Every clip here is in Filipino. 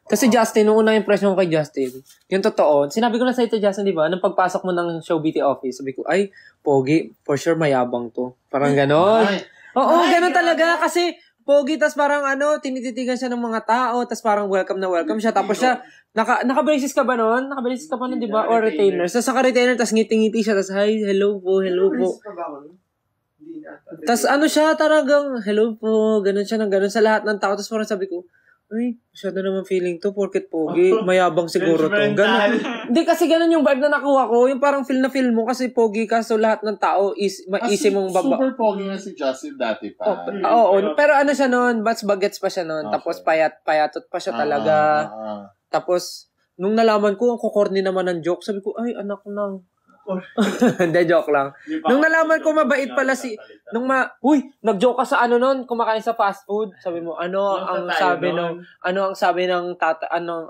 Kasi Justin, nung unang impression ko kay Justin, yung totoo, sinabi ko na sa ito, Justin, di ba? Nung pagpasok mo ng show BT office, sabi ko, ay, pogi, for sure mayabang to. Parang ganon. Oo, ganon talaga. Kasi, pogi, tas parang tinititigan siya ng mga tao, tas parang welcome na welcome siya. Tapos siya, naka-braces ka ba nun? Naka-braces ka pa nun, di ba? Or retainer. Tas naka-retainer, tas ngiti-ngiti siya, tas hi, hello po. Tas siya, talagang, hello po, ganon siya ng ganon sa lahat ng tao. Tas parang sabi ko, ay, masyado naman feeling to, porket pogi, mayabang siguro to. Ganun. Hindi, kasi ganun yung vibe na nakuha ko, yung parang feel na feel mo, kasi pogi ka, so lahat ng tao, easy mong baba. Super pogi nga si Justin dati pa. Oo, pero siya noon, bats bagets pa siya noon, tapos payatot pa siya talaga. Tapos, nung nalaman ko, ang kukorny naman ng joke, sabi ko, ay, anak ko nang. Hindi, joke lang. Nung nalaman ko mabait pala nag-joke ka sa noon, kumakain sa fast food. Sabi mo, ang sabi ng tata, anong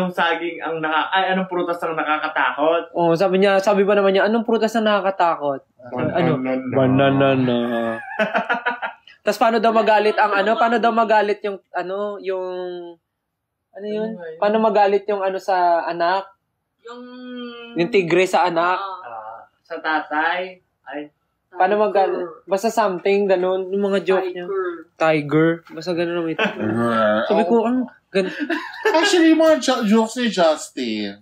saging anong prutas ang nakakatakot? Oh, sabi ba naman niya, anong prutas ang nakakatakot? Banana na. Tapos paano daw magalit yung paano magalit yung sa anak? Yung tigre sa anak. Sa tatay. Ay. Paano magalit? Basta something, ganun. Yung mga joke niya. Tiger. Basta ganun naman ito. Sabi ko, ganun. Actually, yung mga jokes ni Justin,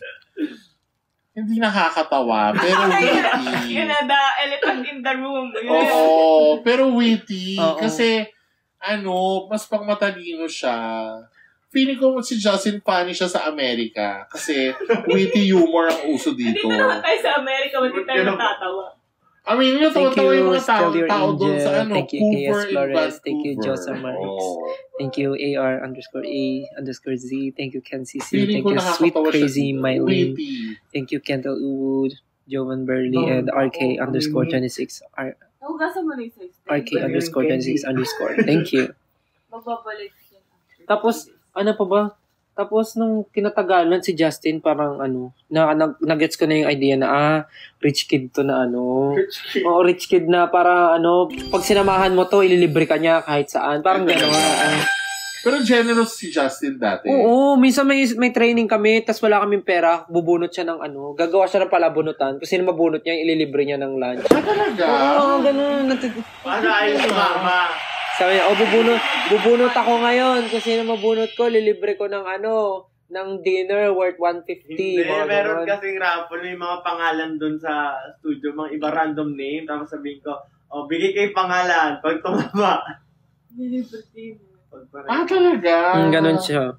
hindi nakakatawa, pero witty. Yun na, the elephant in the room. Oo, pero witty. Kasi, mas pangmatalino siya. Feeling ko si Justin funny siya sa Amerika kasi witty humor ang uso dito. Hindi naman tayo sa Amerika, hindi tayo natatawa. I mean, natatawa yung mga tao doon sa Thank you, KS Flores. Thank you, Josa Marix. Oh. Thank you, AR_A_Z. Thank you, Ken CC. Thank you, Sweet Crazy Mylene. Thank you, Kendall Wood, Jovan Burley, and RK_26. RK_26_. Thank you. Magbabalik siya. Tapos, ano pa ba? Tapos, nung kinatagalan si Justin, parang nag-gets ko na yung idea na, rich kid to na Oo, rich kid na para pag sinamahan mo to, ililibre ka niya kahit saan. Parang gano'n. Pero generous si Justin dati. Oo, minsan may training kami, tas wala kaming pera, bubunot siya ng gagawa siya ng palabunutan. Kasi sino mabunot niya, ililibre niya ng lunch. Talaga? Oo, gano'n. Paano ayaw si mama? Sabi niya, bubunot ako ngayon. Kung sino mabunot ko, lilibre ko ng ng dinner worth 150. Meron kasing raffle, may mga pangalan dun sa studio, mga iba random name, tapos sabihin ko, bigay kayo pangalan, pag tumama. Nilibre. Talaga? Ganun siya.